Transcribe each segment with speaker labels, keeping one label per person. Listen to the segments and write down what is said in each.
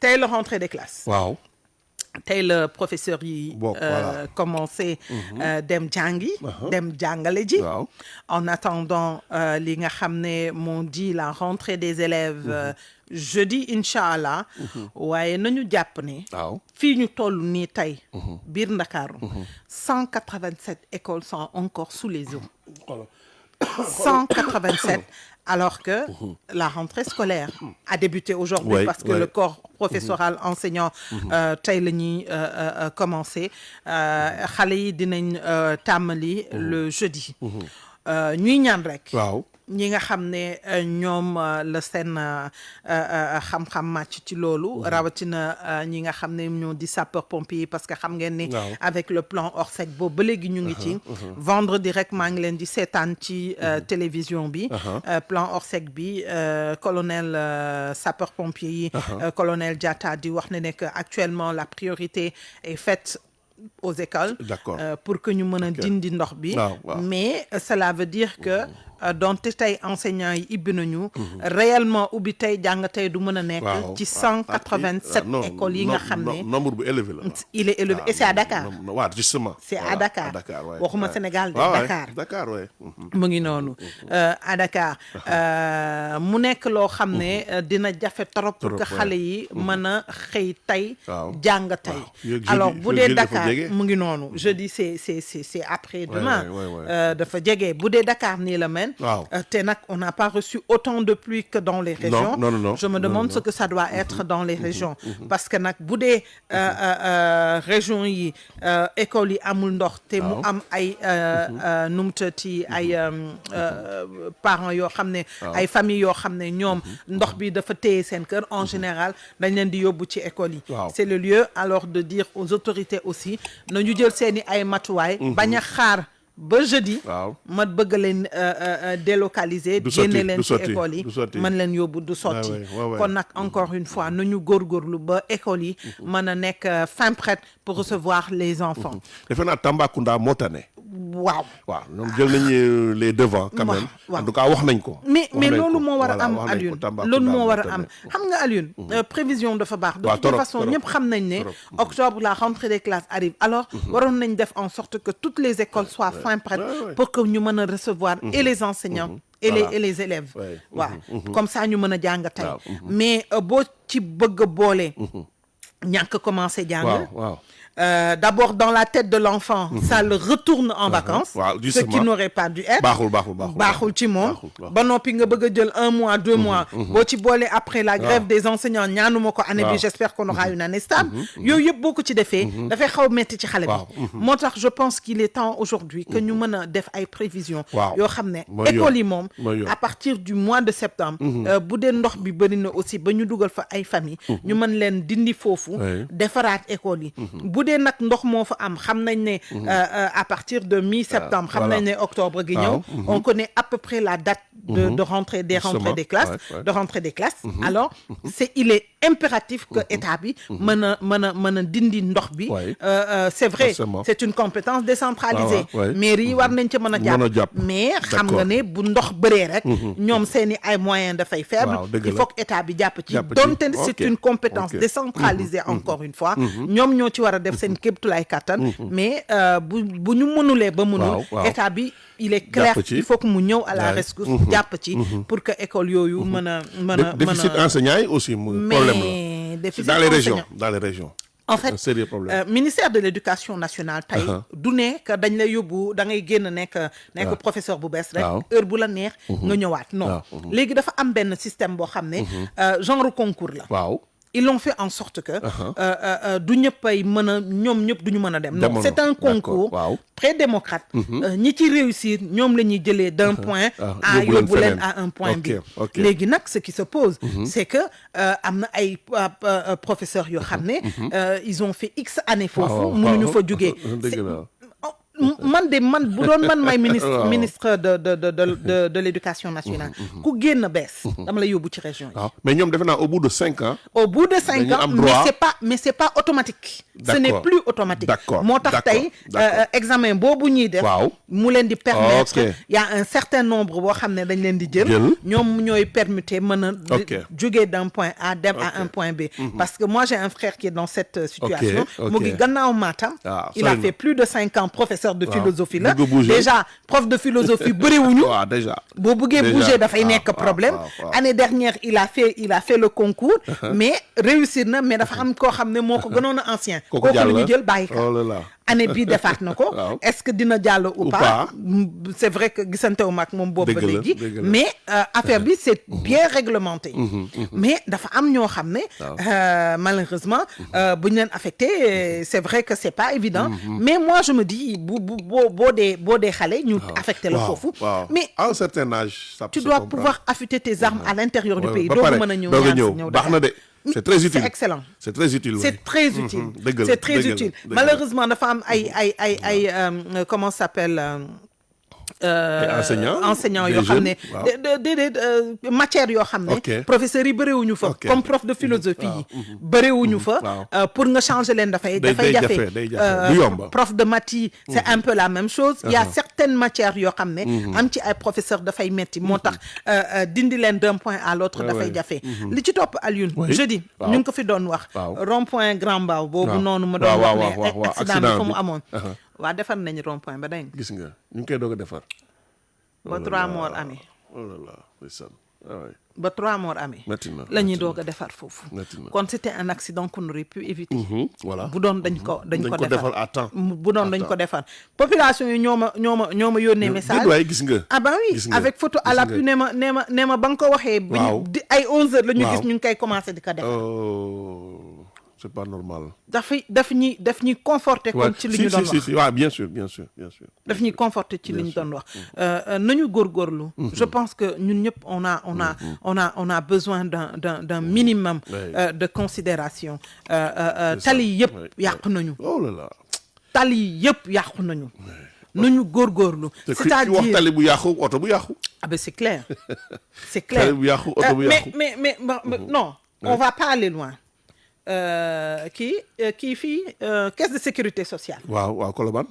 Speaker 1: tey la rentrée des classes.
Speaker 2: waaw.
Speaker 1: tey la professeur yi
Speaker 2: voilà.
Speaker 1: commencé dem jàngi dem jàngale ji
Speaker 2: waaw.
Speaker 1: en attendant li nga xam ne moo dit la rentrée des élèves jeudi incha allah waaye nañu jàpp ne
Speaker 2: waaw.
Speaker 1: fii ñu toll nii tey biir Ndakaaru 187 écoles sont encore sous les eaux 187 alors que la rentrée scolaire a débuté aujourd'hui
Speaker 2: Ouais,
Speaker 1: parce que
Speaker 2: ouais.
Speaker 1: le corps professoral enseignant tey la ñuy commencé xale yi dinañ tàmmali le jeudi ñuy ñaan rek
Speaker 2: waaw.
Speaker 1: ñi nga xam ne ñoom la seen xam-xam màcc ci loolu rawatina ñi nga xam ne ñoo di sapeur pompier parce que xam ngeen ni
Speaker 2: waaw.
Speaker 1: avec le plan Orsec boobu ba léegi ñu ngi ci vendredi rek maa ngi leen di seetaan ci télévision bi plan Orsec bi colonel sapeur pompier yi colonel Diatta di wax ne que actuellement la priorité est faite aux écoles
Speaker 2: D'accord.
Speaker 1: pour que ñu mën a dindi ndox bi
Speaker 2: waaw, waaw.
Speaker 1: mais cela veut dire que donte tey enseignants yi ibbi nañu réellement ubbi tey jàng tey du mën a nekk
Speaker 2: waaw.
Speaker 1: ci 187
Speaker 2: non,
Speaker 1: écoles yi nga xam ne
Speaker 2: nombre bu élevé la.
Speaker 1: il est élevé et c'est à Dakar
Speaker 2: waaw justement.
Speaker 1: c'est
Speaker 2: Voilà,
Speaker 1: à Dakar
Speaker 2: ouais.
Speaker 1: waxuma
Speaker 2: Ouais.
Speaker 1: Sénégal de
Speaker 2: Ouais, ouais.
Speaker 1: Dakar
Speaker 2: Dakar ouais.
Speaker 1: mu ngi noonu à Dakar mu nekk loo xam ne dina jafe trop pour que
Speaker 2: Trop,
Speaker 1: xale
Speaker 2: ouais.
Speaker 1: yi mën a xëy tey
Speaker 2: Waaw.
Speaker 1: jàng tey
Speaker 2: Jeudi-
Speaker 1: alors bu
Speaker 2: jeudi
Speaker 1: dee
Speaker 2: dafa
Speaker 1: Dakar
Speaker 2: jege.
Speaker 1: mu ngi noonu jeudi c'est après demain
Speaker 2: ouais.
Speaker 1: dafa jege bu dee Dakar nii la mel
Speaker 2: Waaw.
Speaker 1: te nag on n'a pas reçu autant de pluie que dans les régions
Speaker 2: non.
Speaker 1: je me demande ce que ça doit être dans les régions parce que nag bu dee région yi écoles yi amul ndox te mu am ay nu mu tëti ay parents yoo xam ne ay familles yoo xam ne ñoom ndox bi dafa téye seen kër en général dañ leen di yóbbu ci école yi
Speaker 2: Waaw.
Speaker 1: c'est le lieu alors de dire aux autorités aussi nañu jël seeni ay matuwaay bañ a xaar ba jeudi
Speaker 2: waaw.
Speaker 1: ma bëgg leen délocaliser
Speaker 2: Du sotti,
Speaker 1: génne leen
Speaker 2: du
Speaker 1: ci
Speaker 2: sotti,
Speaker 1: école yi
Speaker 2: du sotti.
Speaker 1: mën leen yóbbu du sotti
Speaker 2: ouais.
Speaker 1: kon nag encore une fois nañu góorgóorlu ba école yi mën a nekk fin prête pour recevoir les enfants
Speaker 2: defe naa Tambacounda moo tane.
Speaker 1: waaw
Speaker 2: waaw ñoom jël nañu les devants quand même.
Speaker 1: waaw.
Speaker 2: en tout cas wax nañ ko.
Speaker 1: mais
Speaker 2: Wax nañ
Speaker 1: loolu
Speaker 2: ko.
Speaker 1: moo war a
Speaker 2: Voilà,
Speaker 1: am
Speaker 2: wax nañ ko,
Speaker 1: Alioune
Speaker 2: Tambacounda
Speaker 1: loolu moo war a
Speaker 2: moo
Speaker 1: am
Speaker 2: tane.
Speaker 1: xam nga Alioune prévision dafa baax de
Speaker 2: waaw,
Speaker 1: toute
Speaker 2: trop,
Speaker 1: façon
Speaker 2: trop.
Speaker 1: ñëpp xam nañ ne
Speaker 2: Trop.
Speaker 1: octobre la rentrée des classes arrive alors waroon nañ def en sorte que toutes les écoles soient fin prêtes
Speaker 2: ouais.
Speaker 1: pour que ñu mën a recevoir et les enseignants et
Speaker 2: Voilà.
Speaker 1: les élèves
Speaker 2: Ouais.
Speaker 1: waaw comme ça ñu mën a jàng tey
Speaker 2: Waaw.
Speaker 1: mais boo ci bëgg a boole ñàkk commencé jàng
Speaker 2: waaw waaw.
Speaker 1: d'abord dans la tête de l'enfant ça le retourne en vacances
Speaker 2: Waaw,
Speaker 1: ce
Speaker 2: justement.
Speaker 1: qui n'aurait pas dû être baaxul ci moom
Speaker 2: Baaxul.
Speaker 1: ba noppi nga bëgg a jël 1 mois 2 mois boo ci boole après la grève des enseignants ñaanuma ko année bi
Speaker 2: Waaw.
Speaker 1: j'espère qu'on aura une année stable yooyu yëpp boo ko ci defee dafay xaw metti ci xale
Speaker 2: Waaw.
Speaker 1: bi moo tax je pense qu'il est temps aujourd'hui que ñu mën a def ay prévisions
Speaker 2: Waaw.
Speaker 1: yoo xam ne
Speaker 2: Mooy yoon.
Speaker 1: école yi moom
Speaker 2: Mooy yoon.
Speaker 1: à partir du mois de septembre bu dee ndox bi bëri na aussi ba ñu dugal fa ay famille ñu mën leen dindi foofu
Speaker 2: Oui.
Speaker 1: defaraat école yi bu dee nag ndox moo fa am xam nañ ne à partir de mi-septembre xam
Speaker 2: voilà.
Speaker 1: nañ ne octobre gi ñëw on connaît à peu près la date de rentrée des rentrées des classes
Speaker 2: ouais.
Speaker 1: de rentrée des classes alors il est impératif que état bi mën a dindi ndox bi
Speaker 2: Ouais.
Speaker 1: c'est vrai
Speaker 2: Forcément.
Speaker 1: c'est une compétence décentralisée
Speaker 2: Ouais, ouais.
Speaker 1: mairie yi war nañ ca mën a
Speaker 2: Mën a jàpp.
Speaker 1: jàpp mais xam nga
Speaker 2: D'accord.
Speaker 1: ne bu ndox bëree rek ñoom seeni ay moyens dafay faible
Speaker 2: Waaw, dëgg
Speaker 1: il
Speaker 2: la.
Speaker 1: faut que état bi jàpp ci
Speaker 2: Jàpp ci.
Speaker 1: donte c'est
Speaker 2: Ok.
Speaker 1: une compétence
Speaker 2: Ok.
Speaker 1: décentralisée encore une fois ñoom ñoo ci war a def seen kéemtulaay kattan mais bu ñu mënulee ba mënul
Speaker 2: Waaw, waaw.
Speaker 1: état bi il est clair
Speaker 2: Jàpp ci.
Speaker 1: il faut que mu ñëw à la
Speaker 2: Ouais.
Speaker 1: rescousse jàpp ci pour que école yooyu mën a
Speaker 2: déficit enseignant yi aussi mu problème
Speaker 1: mais déficit
Speaker 2: la
Speaker 1: enseignant.
Speaker 2: dans les régions
Speaker 1: En fait,
Speaker 2: un sérieux problème.
Speaker 1: Ministère de l'éducation nationale tey du ne que dañ lay yóbbu da ngay génn nekk professeur bu bees rek
Speaker 2: Waaw.
Speaker 1: heure bu la neex nga ñëwaat non
Speaker 2: Waaw.
Speaker 1: léegi dafa am benn système boo xam ne genre concours la
Speaker 2: waaw
Speaker 1: ils l'ont fait en sorte que du ñëppay mën a ñoom ñëpp du ñu mën a dem non
Speaker 2: Demoon
Speaker 1: c'est un
Speaker 2: d'accord,
Speaker 1: concours
Speaker 2: waaw.
Speaker 1: très démocrate ñi ci réussir ñoom la ñuy jëlee d'un point à
Speaker 2: yóbbu leen
Speaker 1: yóbbu leen
Speaker 2: feneen.
Speaker 1: à un point
Speaker 2: Ok,
Speaker 1: B
Speaker 2: ok.
Speaker 1: léegi nag ce qui se pose c'est que am na ay professeurs yoo xam ne ils ont fait X années foofu mënuñu fa jógee
Speaker 2: dëgg la.
Speaker 1: man bu doon man may ministre de l'éducation nationale ku génn bees dama la yóbbu ci région yi.
Speaker 2: mais ñoom defe naa au bout de 5 ans.
Speaker 1: au bout de 5 ans mais c'est pas automatique. ce n'est plus automatique. moo tax tey examen boobu ñuy def. mu leen di permettre y a un certain nombre boo xam ne dañ leen di jël. ñoom ñooy permettre mën a jógee d'un point A dem à un point B. parce que moi j'ai un frère qui est dans cette situation. mu ngi gannaaw Matam. il a fait plus de 5 ans professeur de philosophie là. déjà prof de philosophie bëriwuñu.
Speaker 2: déjà
Speaker 1: boo bëggee bouger dafay nekk problème. année dernière il a fait le concours. mais réussir na mais dafa am koo xam ne moo ko gënoon a ancien. kooku la ñu jël bàyyi ko. année bii defaat na ko. est-ce que dina jàll ou pas. c'est vrai que gisante wu mag moom boobu ba léegi. mais affaire bi c'est bien réglementé. mais dafa am ñoo xam ne. malheureusement bu ñu leen affecté c'est vrai que c'est pas évident. mais moi je me dis boo dee xale ñu affecté la foofu. mais
Speaker 2: à un certain âge.
Speaker 1: tu dois pouvoir affûter tes armes à l'intérieur du pays. doo ko mën a ñëw
Speaker 2: baax na de. c'est très utile
Speaker 1: c'est excellent.
Speaker 2: c'est très utile.
Speaker 1: c'est très utile. c'est très utile. malheureusement dafa am ay comment ça s'appelle. enseignants yoo xam ne matière yoo xam ne professeurs yi bëriwuñu fa comme prof de philosophie yi bëriwuñu fa pour nga changer leen dafay jafe prof de maths yi c'est un peu la même chose il y a certaines matières yoo xam ne am ci ay professeurs dafay metti moo tax dindi leen d'un point à l'autre dafay jafe li ci topp Alioune jeudi ñu ngi ko fi doon wax rond-point Grand Mbao boobu noonu ma doon wax ne accident bi fa mu amoon waa defar nañu rond-point ba dañ
Speaker 2: gis nga ñu ngi koy doog a defar
Speaker 1: ba 3 morts amee ba 3 morts amee la ñuy doog a defar foofu kon c'était un accident qu'on aurait pu éviter
Speaker 2: voilà
Speaker 1: bu doon dañ ko
Speaker 2: defar à temps
Speaker 1: bu doon dañ ko defar population yi ñoo ma yónnee message
Speaker 2: waaye gis nga
Speaker 1: ah ben oui avec photo à l'appui ne ma ba nga ko waxee ay 11 heures la ñu gis ñu ngi koy commencé di ko defar
Speaker 2: c'est pas normal.
Speaker 1: daf ñuy conforter comme ci li ñu doon wax
Speaker 2: waaw bien sûr.
Speaker 1: daf ñuy conforter ci li ñu doon wax nañu góorgóorlu. je pense que ñun ñëpp on a besoin d'un minimum de considération tali yëpp yàqu nañu.
Speaker 2: oh là là.
Speaker 1: tali yëpp yàqu nañu. nañu góorgóorlu. c'est-à-dire
Speaker 2: wax tali bu yàqu oto bu yàqu.
Speaker 1: ah ben c'est clair. c'est clair
Speaker 2: tali bu yàqu oto bu yàqu.
Speaker 1: mais non on va pas aller loin. kii fii caisse de sécurité sociale.
Speaker 2: waaw Colobane.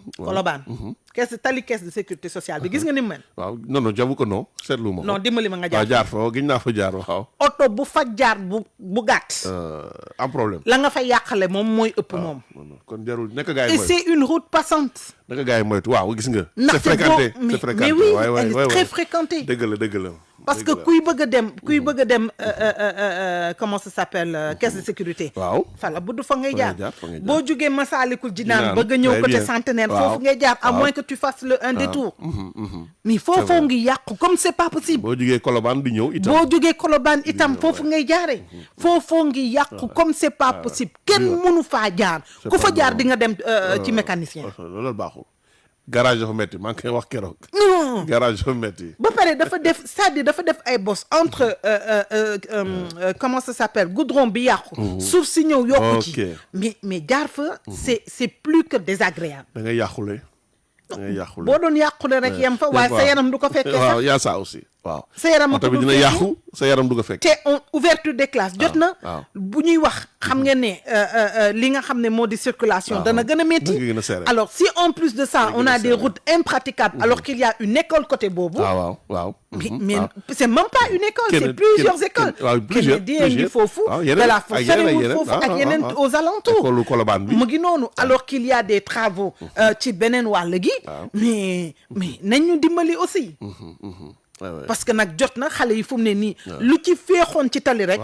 Speaker 1: caisse de sécurité sociale bi gis nga ni mu mel.
Speaker 2: waaw non j'avoue que non seetlu ma ko.
Speaker 1: non dimbali ma nga jaar.
Speaker 2: waaw jaar fa gis naa fa jaar waaw.
Speaker 1: oto bu fa jaar bu gàtt.
Speaker 2: am problème.
Speaker 1: la nga fa yàqale moom mooy ëpp moom.
Speaker 2: kon jarul nekk gars yi
Speaker 1: et c'est une route passante.
Speaker 2: nekk gars yi moytu waaw gis nga.
Speaker 1: c'est fréquenté mais oui elle est très fréquentée.
Speaker 2: dëgg la.
Speaker 1: parce que kuy bëgg a dem comment ça s'appelle caisse de sécurité.
Speaker 2: waaw
Speaker 1: fala bu du fa ngay jaar boo jugee Massalikul Jinaan bëgg a ñëw côté Centenaire foofu ngay jaar à moins que tu fasses un détour. mais foofoo ngi yàqu comme c'est pas possible.
Speaker 2: boo jugee Colobane di ñëw itam. foofu ngay jaaree. foofoo ngi yàqu comme c'est pas possible kenn mënu faa jaar ku fa jaar di nga dem ci mécanicien. loolu baaxul. garage dafa metti maa ngi koy wax keroog.
Speaker 1: non
Speaker 2: garage dafa metti.
Speaker 1: ba pare dafa def c'est-à-dire dafa def ay bos entre comment ça s'appelle goudron bi yàqu. suuf si ñëw yokku ci. mais jaar fa c'est plus que désagréable.
Speaker 2: da ngay yàqule.
Speaker 1: boo doon yàqule rek yem fa waaye sa yaram du ko fekkee sax.
Speaker 2: waaw yaa ça aussi waaw.
Speaker 1: sa yaram
Speaker 2: tamit dina yàqu sa yaram du ko fekk.
Speaker 1: te ouverture des classes jot na. bu ñuy wax xam ngeen ne li nga xam ne moo di circulation dana gën a métti. alors si en plus de ça on a des routes impraticables alors qu'il y a une école côté boobu.
Speaker 2: waaw.
Speaker 1: mais c'est même pas une école c'est plusieurs écoles.
Speaker 2: plusieurs
Speaker 1: ngi foofu. voilà foofu soriwul foofu ak yeneen aux alentours.
Speaker 2: école Colobane bi
Speaker 1: mu ngi noonu alors qu'il y a des travaux ci beneen wàll gi. mais nañu dimbali aussi. parce que nag jot na xale yi fu mu ne nii. lu ci féexoon ci tali rek.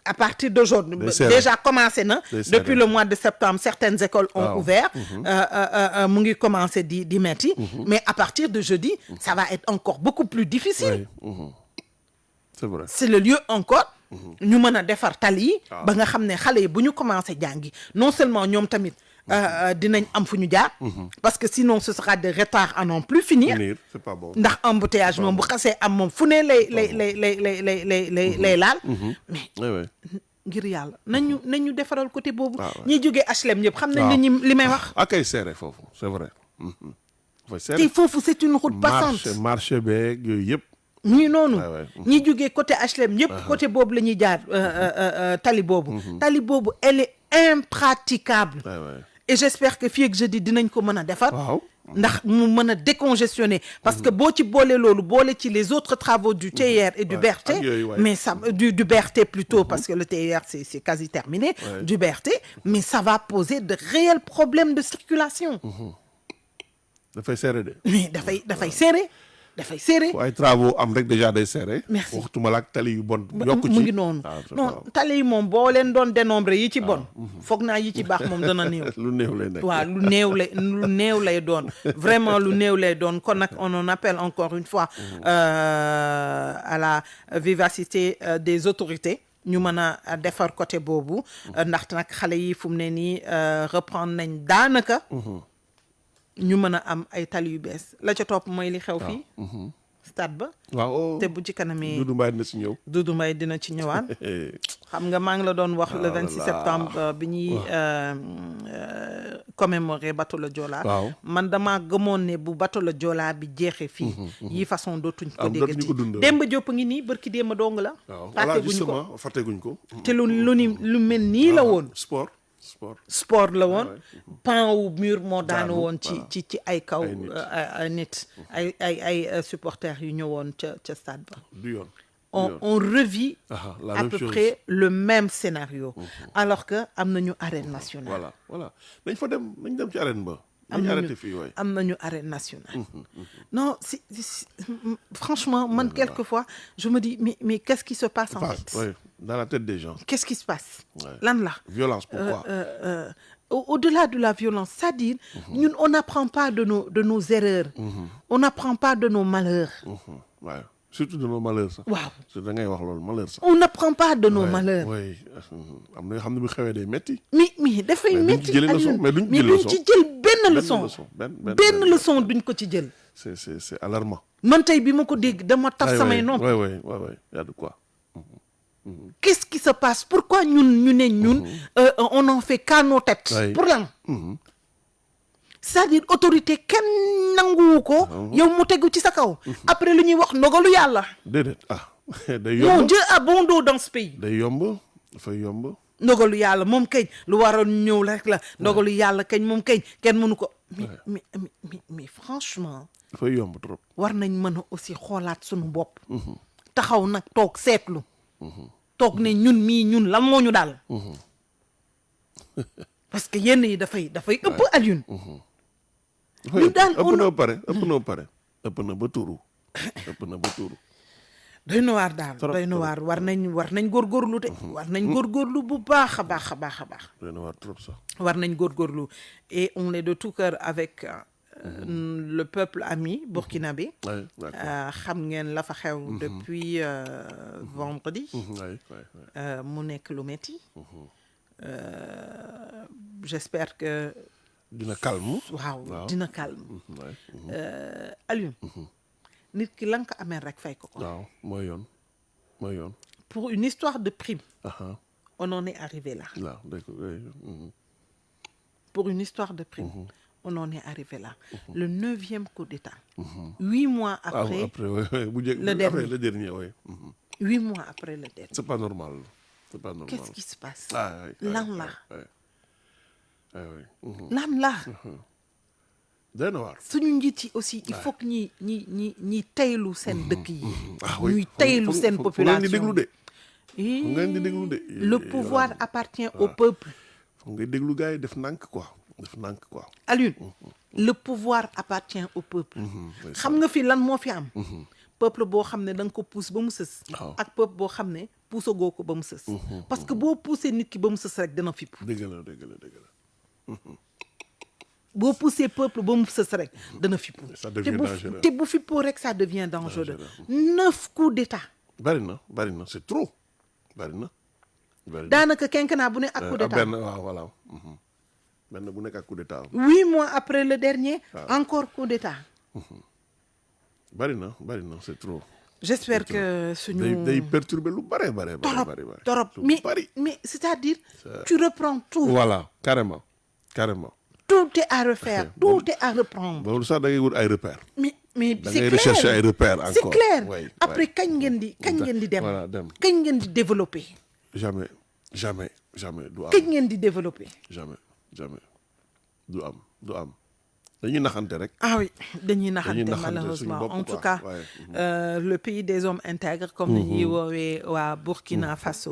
Speaker 1: à partir d'aujourd'hui déjà commencé na. depuis le mois de septembre certaines écoles ont ouvert. mu ngi commencé di metti. mais à partir de jeudi ça va être encore beaucoup plus difficile.
Speaker 2: c'est vrai.
Speaker 1: c'est le lieu encore. ñu mën a defar tali yi. ba nga xam ne xale yi bu ñu commencé jàngi non seulement ñoom tamit. dinañ am fu ñu jaar. parce que sinon ce sera des retards à n'en plus finir.
Speaker 2: c'est pas bon.
Speaker 1: ndax embouteillage moom bu xasee am moom fu ne lay laal. mais ngir yàlla nañu defaral côté boobu. ñiy jógee HLM ñëpp xam nañ li may wax.
Speaker 2: akay serré foofu c'est vrai. dafay serré.
Speaker 1: te foofu c'est une route passante.
Speaker 2: marché beeg yooyu yëpp.
Speaker 1: ñii noonu ñi jógee côté HLM ñëpp côté boobu la ñuy jaar tali boobu elle est impraticable et j'espère que fii ak jeudi dinañ ko mën a defar ndax mu mën a décongestionner parce que boo ci boole loolu boole ci les autres travaux du TER et du BRT mais ça du BRT plutôt parce que le TER c'est quasi terminé du BRT mais ça va poser de réels problèmes de circulation
Speaker 2: dafay serré de
Speaker 1: mais dafay serré dafay serré.
Speaker 2: ay travaux am rek déjà day serré.
Speaker 1: merci
Speaker 2: waxtuma la ak tali yu bon. yokku ci
Speaker 1: mu ngi noonu non tali yi moom boo leen doon dénombré yi ci bon. foog naa yi ci baax moom dana néew.
Speaker 2: lu néew lay nekk
Speaker 1: waaw lu néew lay doon vraiment lu néew lay doon kon nag on en appelle encore une fois à la vivacité des autorités. ñu mën a defar côté boobu. ndaxte nag xale yi fu mu ne nii reprendre nañ daanaka. ñu mën a am ay tali yu bees la ca topp mooy li xew fii stade ba
Speaker 2: waaw
Speaker 1: te bu ci kanamee
Speaker 2: Doudou Mbaye dina ci ñëw
Speaker 1: Doudou Mbaye dina ci ñëwaat xam nga maa ngi la doon wax le 26 septembre bi ñuy commémorer bateau le Joola man damaa gëmoon ne bu bateau le Joola bi jeexee fii yi façon dootuñ ko déggati Demba Diop a ngi nii barki démba dong la
Speaker 2: fàtteguñ ko
Speaker 1: te lu mel nii la woon sport la woon pan wu mur moo daanu woon ci ay kaw ay nit ay supporters yu ñëwoon ca stade ba
Speaker 2: du yoon
Speaker 1: on revit à peu près le même scénario alors que am nañu arène nationale
Speaker 2: voilà nañ dem ci arène ba am
Speaker 1: nañu arène nationale non franchement man quelquefois je me dis mais qu'est-ce qui se passe en fait
Speaker 2: dans la tête des gens
Speaker 1: qu'est-ce qui se passe lan la
Speaker 2: violence pourquoi
Speaker 1: au-delà de la violence c'est-à-dire ñun on n'apprend pas de nos erreurs on n'apprend pas de nos malheurs
Speaker 2: surtout de nos malheurs sax
Speaker 1: waaw
Speaker 2: da ngay wax loolu malheur sax
Speaker 1: on n'apprend pas de nos malheurs
Speaker 2: am na yoo xam ne bu xewee day métti
Speaker 1: mais dafay métti
Speaker 2: mais
Speaker 1: duñ ci jël benn leçon duñ ko ci jël
Speaker 2: c'est alarmant
Speaker 1: man tey bi ma ko dégg dama taf samay nopp
Speaker 2: y a de quoi
Speaker 1: qu'est-ce qui se passe pourquoi ñun on en fait qu'à nos têtes pour lan c'est-à-dire autorité kenn nanguwu ko yow mu tegu ci sa kaw après lu ñuy wax ndogalu yàlla
Speaker 2: déedéet day yomb
Speaker 1: non Dieu a bon dos dans ce pays
Speaker 2: day yomb dafay yomb
Speaker 1: ndogalu yàlla moom kañ lu waroon ñëw rek la ndogalu yàlla kañ moom kañ kenn mënu ko mais franchement
Speaker 2: dafay yomb trop
Speaker 1: war nañ mën a aussi xoolaat suñu bopp taxaw nag toog seetlu toog ne ñun lan moo ñu daal parce que yenn yi dafay ëpp Alioune ñu daan
Speaker 2: ëpp na ba tuuru
Speaker 1: doy na waar daal doy na waar war nañ góorgóorlu de war nañ góorgóorlu bu baax a baax
Speaker 2: doy na waar trop sax
Speaker 1: war nañ góorgóorlu et on est de tout cœur avec le peuple ami burkinabé xam ngeen la fa xew depuis vendredi mu nekk lu metti j'espère que
Speaker 2: dina calme
Speaker 1: waaw dina calme Alioune nit ki la nga ko amee rek fay ko
Speaker 2: waaw mooy yoon
Speaker 1: pour une histoire de prime on en est arrivé là pour une histoire de prime on en est arrivé là le 9e coup d'État 8 mois après le dernier 8 mois après le dernier
Speaker 2: c'est pas normal
Speaker 1: qu'est-ce qui se passe lan la
Speaker 2: day na waar
Speaker 1: suñu njiit yi aussi il faut que ñi teylu seen dëkk yi ñuy teylu seen population
Speaker 2: ngeen di déglu de
Speaker 1: le pouvoir appartient au peuple
Speaker 2: foog ngay déglu gars yi def nànk quoi
Speaker 1: Alioune le pouvoir appartient au peuple xam nga fi lan moo fi am peuple boo xam ne da nga ko pousse ba mu sës ak peuple boo xam ne puusagoo ko ba mu sës parce que boo poussé nit ki ba mu sës rek dina fipp
Speaker 2: dëgg la
Speaker 1: boo poussé peuple ba mu sës rek dana fippu te bu fippoo rek ça devient dangereux 9 coups d'État
Speaker 2: bari na c'est trop bari na
Speaker 1: daanaka quinquennat bu ne ak coup d'État
Speaker 2: voilà benn bu nekk ak coup d'État
Speaker 1: 8 mois après le dernier encore coup d'État
Speaker 2: bari na c'est trop
Speaker 1: j'espère que suñu
Speaker 2: day perturber lu bare
Speaker 1: torop mais c'est-à-dire tu reprends tout
Speaker 2: voilà carrément
Speaker 1: tout est à refaire tout est à reprendre.
Speaker 2: loolu sax da ngay wut ay repères.
Speaker 1: mais
Speaker 2: da
Speaker 1: c'est
Speaker 2: ngay
Speaker 1: clair
Speaker 2: rechercher ay repères encore.
Speaker 1: c'est clair
Speaker 2: Ouais,
Speaker 1: après
Speaker 2: ouais.
Speaker 1: kañ ngeen di dem.
Speaker 2: Voilà, dem.
Speaker 1: kañ ngeen di développer.
Speaker 2: jamais du am.
Speaker 1: kañ ngeen di développer.
Speaker 2: jamais du am dañuy naxante rek.
Speaker 1: Ah oui, dañuy naxante
Speaker 2: dañuy naxante
Speaker 1: malheureusement.
Speaker 2: suñu bopp,
Speaker 1: En tout
Speaker 2: quoi.
Speaker 1: cas,
Speaker 2: Ouais.
Speaker 1: le pays des hommes intègres, comme ni ñuy woowee waa Burkina Faso,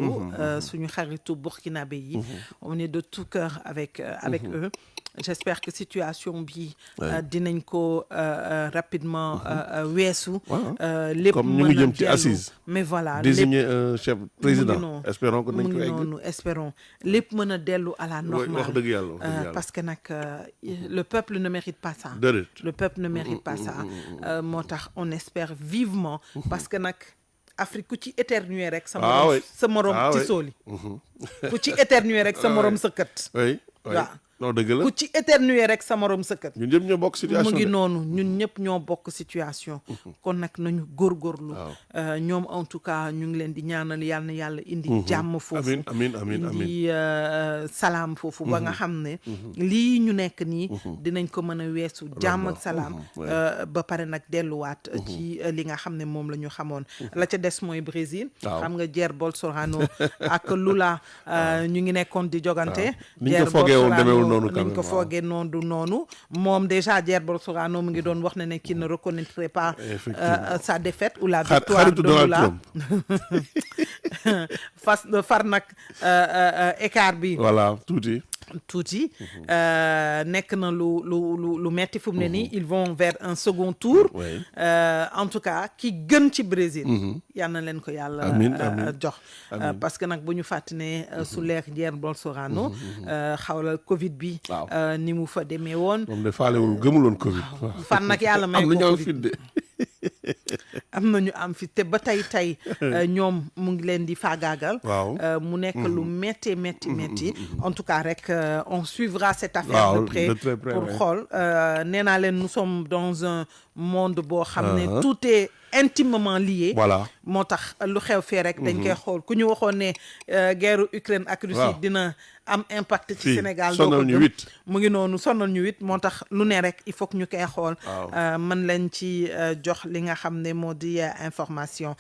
Speaker 1: suñu xaritu burkinabé yi, on est de tout cœur avec eux. J'espère que situation bi dinañ ko rapidement weesu. lépp
Speaker 2: Comme ñu ngi
Speaker 1: mën a
Speaker 2: jëm ci
Speaker 1: dellu.
Speaker 2: assise.
Speaker 1: Mais voilà,
Speaker 2: désigner un chef président.
Speaker 1: noonu.
Speaker 2: espérons que
Speaker 1: mu
Speaker 2: nañ ko
Speaker 1: ngi
Speaker 2: egg.
Speaker 1: noonu espérons lépp mën a dellu à la normale.
Speaker 2: wax dëgg yàlla, wax dëgg yàlla.
Speaker 1: Parce que nag le peuple ne mérite pas ça.
Speaker 2: Déedéet.
Speaker 1: Le peuple ne mérite pas ça. moo tax on espère vivement. parce que nag Afrique ku ci éternuer rek. sa morom ci sooli. ku ci éternuer rek sa morom sa kët.
Speaker 2: oui
Speaker 1: waaw.
Speaker 2: non dëgg la
Speaker 1: ku ci éternuer rek sa morom sa kët.
Speaker 2: ñun ñëpp ñoo bokk situation
Speaker 1: mu ngi
Speaker 2: de.
Speaker 1: noonu ñun ñëpp ñoo bokk situation. kon nag nañu góorgóorlu. ñoom en tout cas ñu ngi leen di ñaanal yal na yàlla indi jàmm foofu.
Speaker 2: amiin
Speaker 1: indi salaam foofu ba nga xam ne. lii ñu nekk nii. dinañ ko mën a weesu jàmm ak salaam. ba pare nag delluwaat. ci li nga xam ne moom la ñu xamoon. la ca des mooy Brésil. xam nga Jair Bolsonaro ak Lula ñu ngi nekkoon di jogante.
Speaker 2: ni ñu ko foogee woon demeewul noonu
Speaker 1: niñ ko foogee noonu du noonu moom déjà Jair Bolsonaro mu ngi doon wax ne qu'il ne reconnaîtrait pas sa défaite ou la victoire de Lula. far nag écart bi
Speaker 2: voilà tuuti
Speaker 1: nekk na lu metti fu mu ne nii ils vont vers un second tour. En tout cas ki gën ci Brésil. yal na leen ko yàlla jox. parce que nag bu ñu fàtte ne su leer Jair Bolsonaro xawla Covid bi. ni mu fa demee woon.
Speaker 2: moom de faalewul gëmuloon Covid.
Speaker 1: fan nag yàlla may ko
Speaker 2: am
Speaker 1: Covid am nañu am fi te ba tey ñoom mu ngi leen di faagaagal. mu nekk lu métti. En tout cas rek on suivra cette affaire de près pour xool nee naa leen nous sommes dans un monde boo xam ne tout est intimement lié.
Speaker 2: Voilà.
Speaker 1: moo tax lu xew fee rek dañ koy xool ku ñu waxoon ne guerre Ukraine ak Russie dina am impact ci Sénégal doo ko gëm mu ngi noonu sonal ñu moo tax lu ne rek il faut que ñu koy xool mën leen ci jox li nga xam ne moo di information